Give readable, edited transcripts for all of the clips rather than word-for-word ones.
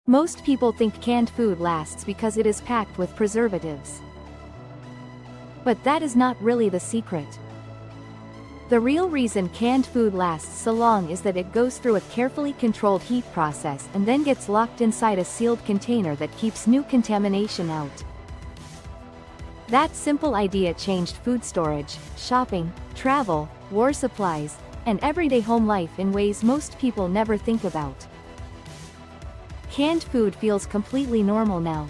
Most people think canned food lasts because it is packed with preservatives. But that is not really the secret. The real reason canned food lasts so long is that it goes through a carefully controlled heat process and then gets locked inside a sealed container that keeps new contamination out. That simple idea changed food storage, shopping, travel, war supplies, and everyday home life in ways most people never think about. Canned food feels completely normal now.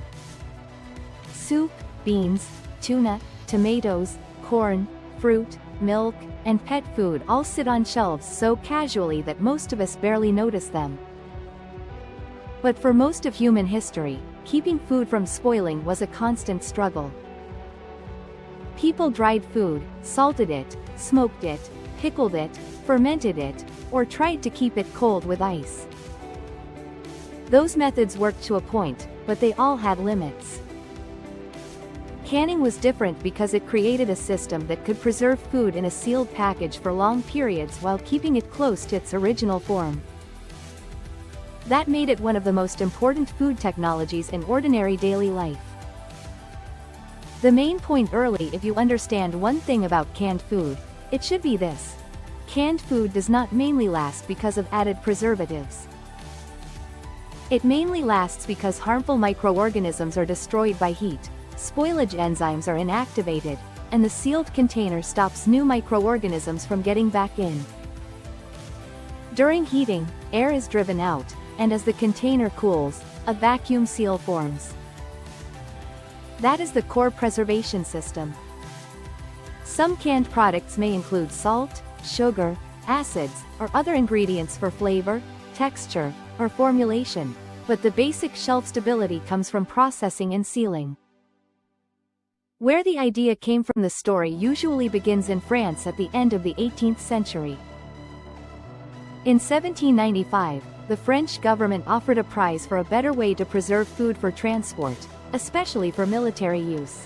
Soup, beans, tuna, tomatoes, corn, fruit, milk, and pet food all sit on shelves so casually that most of us barely notice them. But for most of human history, keeping food from spoiling was a constant struggle. People dried food, salted it, smoked it, pickled it, fermented it, or tried to keep it cold with ice. Those methods worked to a point, but they all had limits. Canning was different because it created a system that could preserve food in a sealed package for long periods while keeping it close to its original form. That made it one of the most important food technologies in ordinary daily life. The main point early: if you understand one thing about canned food, it should be this. Canned food does not mainly last because of added preservatives. It mainly lasts because harmful microorganisms are destroyed by heat, spoilage enzymes are inactivated, and the sealed container stops new microorganisms from getting back in. During heating, air is driven out, and as the container cools, a vacuum seal forms. That is the core preservation system. Some canned products may include salt, sugar, acids, or other ingredients for flavor, texture, or formulation, but the basic shelf stability comes from processing and sealing. Where the idea came from: the story usually begins in France at the end of the 18th century. In 1795, the French government offered a prize for a better way to preserve food for transport, especially for military use.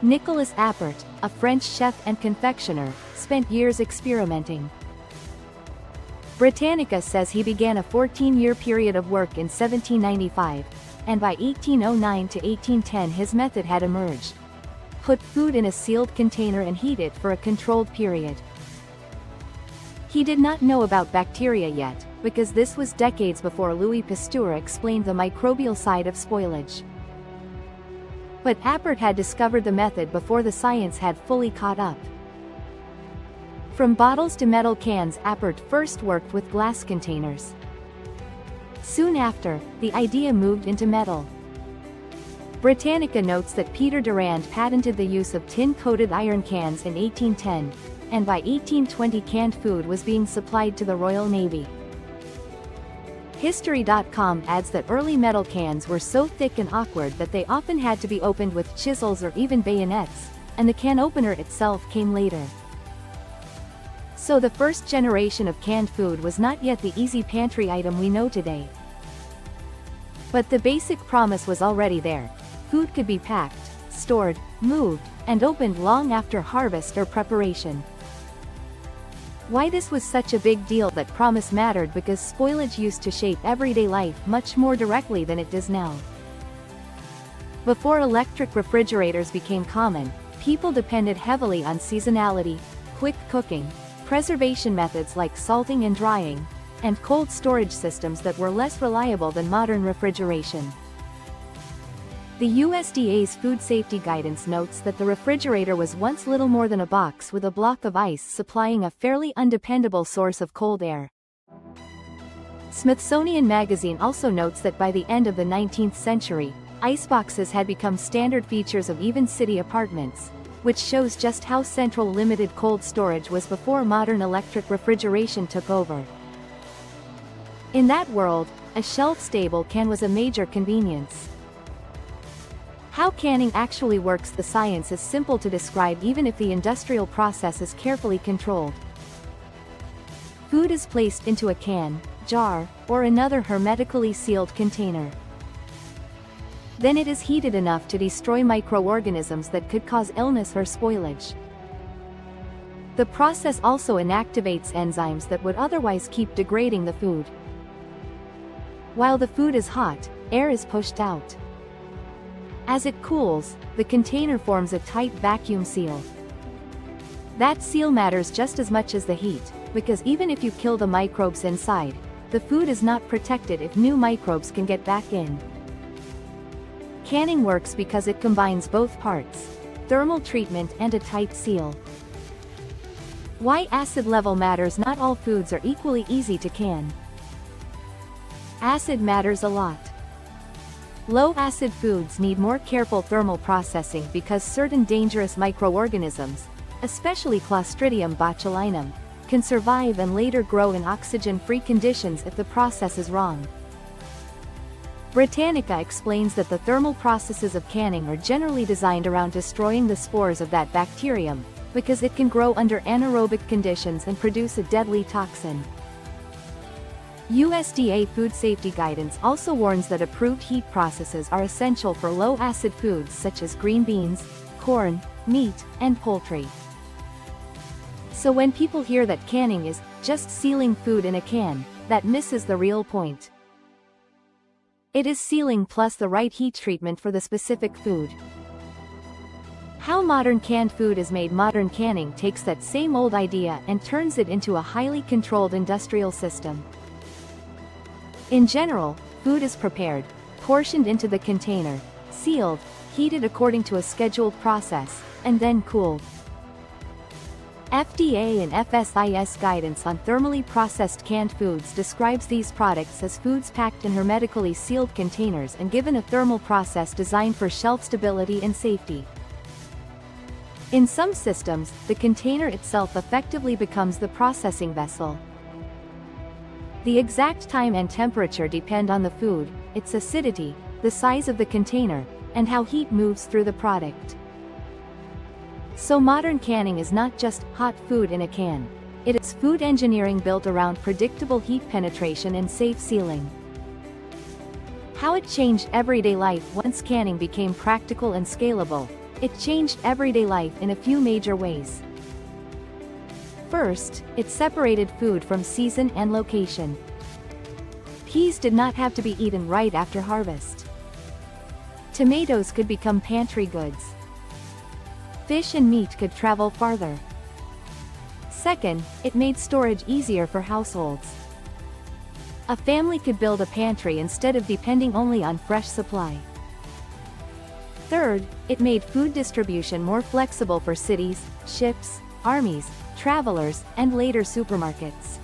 Nicolas Appert, a French chef and confectioner, spent years experimenting. Britannica says he began a 14-year period of work in 1795, and by 1809 to 1810 his method had emerged. Put food in a sealed container and heat it for a controlled period. He did not know about bacteria yet, because this was decades before Louis Pasteur explained the microbial side of spoilage. But Appert had discovered the method before the science had fully caught up. From bottles to metal cans, Appert first worked with glass containers. Soon after, the idea moved into metal. Britannica notes that Peter Durand patented the use of tin-coated iron cans in 1810, and by 1820 canned food was being supplied to the Royal Navy. History.com adds that early metal cans were so thick and awkward that they often had to be opened with chisels or even bayonets, and the can opener itself came later. So the first generation of canned food was not yet the easy pantry item we know today. But the basic promise was already there. Food could be packed, stored, moved, and opened long after harvest or preparation. Why this was such a big deal? That promise mattered because spoilage used to shape everyday life much more directly than it does now. Before electric refrigerators became common, people depended heavily on seasonality, quick cooking, preservation methods like salting and drying, and cold storage systems that were less reliable than modern refrigeration. The USDA's food safety guidance notes that the refrigerator was once little more than a box with a block of ice supplying a fairly undependable source of cold air. Smithsonian Magazine also notes that by the end of the 19th century, iceboxes had become standard features of even city apartments, which shows just how central limited cold storage was before modern electric refrigeration took over. In that world, a shelf-stable can was a major convenience. How canning actually works: the science is simple to describe even if the industrial process is carefully controlled. Food is placed into a can, jar, or another hermetically sealed container. Then it is heated enough to destroy microorganisms that could cause illness or spoilage. The process also inactivates enzymes that would otherwise keep degrading the food. While the food is hot, air is pushed out. As it cools, the container forms a tight vacuum seal. That seal matters just as much as the heat, because even if you kill the microbes inside, the food is not protected if new microbes can get back in. Canning works because it combines both parts: thermal treatment and a tight seal. Why acid level matters. Not all foods are equally easy to can. Acid matters a lot. Low-acid foods need more careful thermal processing because certain dangerous microorganisms, especially Clostridium botulinum, can survive and later grow in oxygen-free conditions if the process is wrong. Britannica explains that the thermal processes of canning are generally designed around destroying the spores of that bacterium, because it can grow under anaerobic conditions and produce a deadly toxin. USDA food safety guidance also warns that approved heat processes are essential for low-acid foods such as green beans, corn, meat, and poultry. So when people hear that canning is just sealing food in a can, that misses the real point. It is sealing plus the right heat treatment for the specific food. How modern canned food is made. Modern canning takes that same old idea and turns it into a highly controlled industrial system. In general, food is prepared, portioned into the container, sealed, heated according to a scheduled process, and then cooled. FDA and FSIS guidance on thermally processed canned foods describes these products as foods packed in hermetically sealed containers and given a thermal process designed for shelf stability and safety. In some systems, the container itself effectively becomes the processing vessel. The exact time and temperature depend on the food, its acidity, the size of the container, and how heat moves through the product. So modern canning is not just hot food in a can. It is food engineering built around predictable heat penetration and safe sealing. How it changed everyday life. Once canning became practical and scalable, it changed everyday life in a few major ways. First, it separated food from season and location. Peas did not have to be eaten right after harvest. Tomatoes could become pantry goods. Fish and meat could travel farther. Second, it made storage easier for households. A family could build a pantry instead of depending only on fresh supply. Third, it made food distribution more flexible for cities, ships, armies, travelers, and later supermarkets.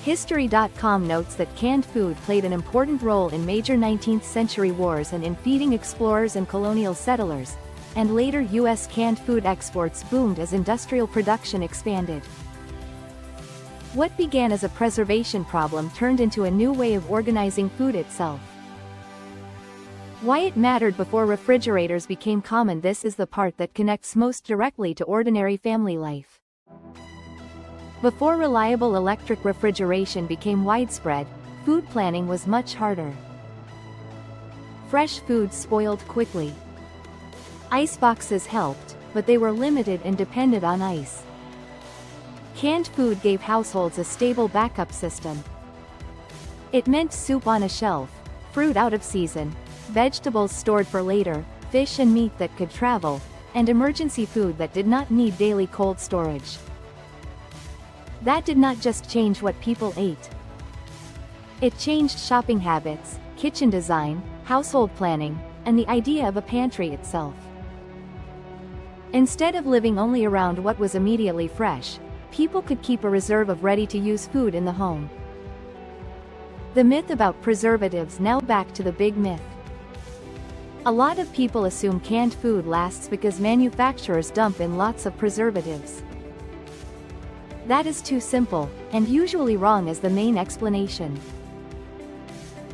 History.com notes that canned food played an important role in major 19th century wars and in feeding explorers and colonial settlers, and later U.S. canned food exports boomed as industrial production expanded. What began as a preservation problem turned into a new way of organizing food itself. Why it mattered before refrigerators became common. This is the part that connects most directly to ordinary family life. Before reliable electric refrigeration became widespread, food planning was much harder. Fresh food spoiled quickly. Ice boxes helped, but they were limited and depended on ice. Canned food gave households a stable backup system. It meant soup on a shelf, fruit out of season, vegetables stored for later, fish and meat that could travel, and emergency food that did not need daily cold storage. That did not just change what people ate. It changed shopping habits, kitchen design, household planning, and the idea of a pantry itself. Instead of living only around what was immediately fresh, people could keep a reserve of ready-to-use food in the home. The myth about preservatives. Now back to the big myth. A lot of people assume canned food lasts because manufacturers dump in lots of preservatives. That is too simple, and usually wrong as the main explanation.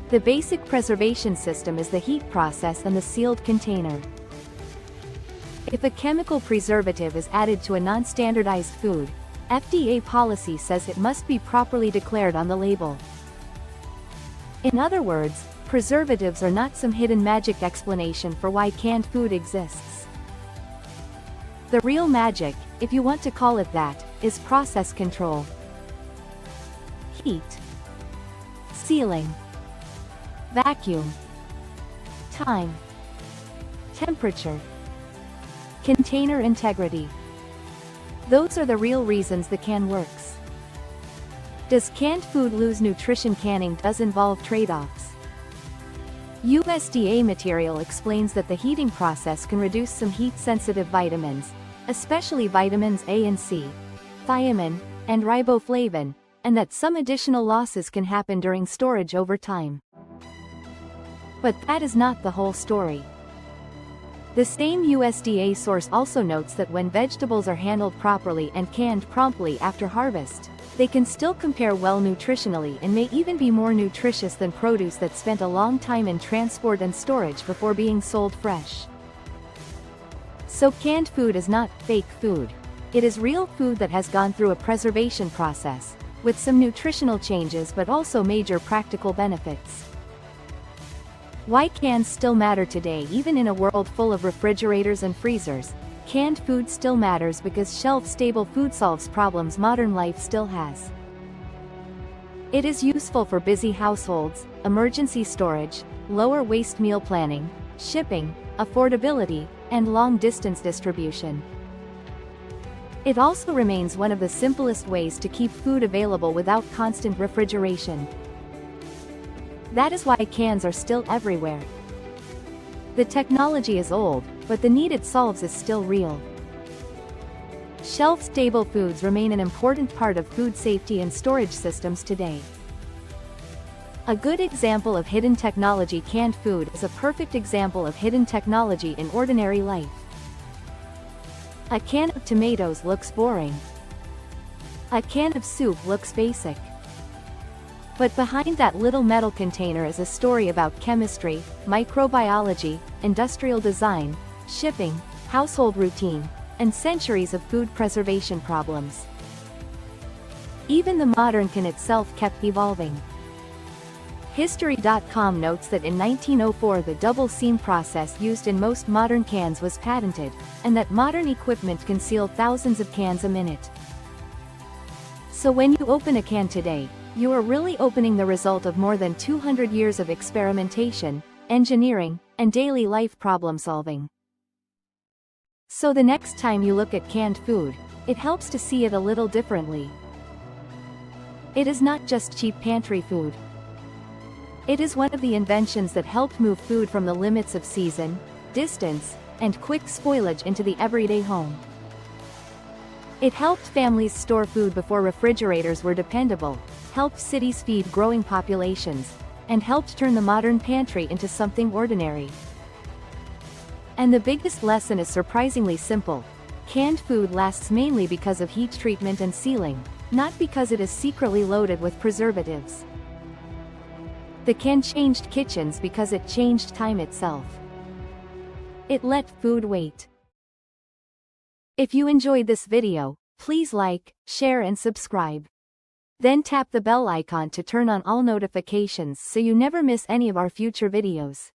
The basic preservation system is the heat process and the sealed container. If a chemical preservative is added to a non-standardized food, FDA policy says it must be properly declared on the label. In other words, preservatives are not some hidden magic explanation for why canned food exists. The real magic, if you want to call it that, is process control. Heat. sealing, vacuum, time, temperature, container integrity. Those are the real reasons the can works. Does canned food lose nutrition? Canning does involve trade-offs. USDA material explains that the heating process can reduce some heat-sensitive vitamins, especially vitamins A and C, thiamine, and riboflavin, and that some additional losses can happen during storage over time. But that is not the whole story. The same USDA source also notes that when vegetables are handled properly and canned promptly after harvest, they can still compare well nutritionally and may even be more nutritious than produce that spent a long time in transport and storage before being sold fresh. So canned food is not fake food. It is real food that has gone through a preservation process, with some nutritional changes but also major practical benefits. Why cans still matter today? Even in a world full of refrigerators and freezers, canned food still matters because shelf-stable food solves problems modern life still has. It is useful for busy households, emergency storage, lower waste meal planning, shipping, affordability, and long-distance distribution. It also remains one of the simplest ways to keep food available without constant refrigeration. That is why cans are still everywhere. The technology is old, but the need it solves is still real. Shelf-stable foods remain an important part of food safety and storage systems today. A good example of hidden technology. Canned food is a perfect example of hidden technology in ordinary life. A can of tomatoes looks boring. A can of soup looks basic. But behind that little metal container is a story about chemistry, microbiology, industrial design, shipping, household routine, and centuries of food preservation problems. Even the modern can itself kept evolving. History.com notes that in 1904 the double seam process used in most modern cans was patented, and that modern equipment can seal thousands of cans a minute. So when you open a can today, you are really opening the result of more than 200 years of experimentation, engineering, and daily life problem solving. So the next time you look at canned food, it helps to see it a little differently. It is not just cheap pantry food. It is one of the inventions that helped move food from the limits of season, distance, and quick spoilage into the everyday home. It helped families store food before refrigerators were dependable, helped cities feed growing populations, and helped turn the modern pantry into something ordinary. And the biggest lesson is surprisingly simple. Canned food lasts mainly because of heat treatment and sealing, not because it is secretly loaded with preservatives. The can changed kitchens because it changed time itself. It let food wait. If you enjoyed this video, please like, share and subscribe. Then tap the bell icon to turn on all notifications so you never miss any of our future videos.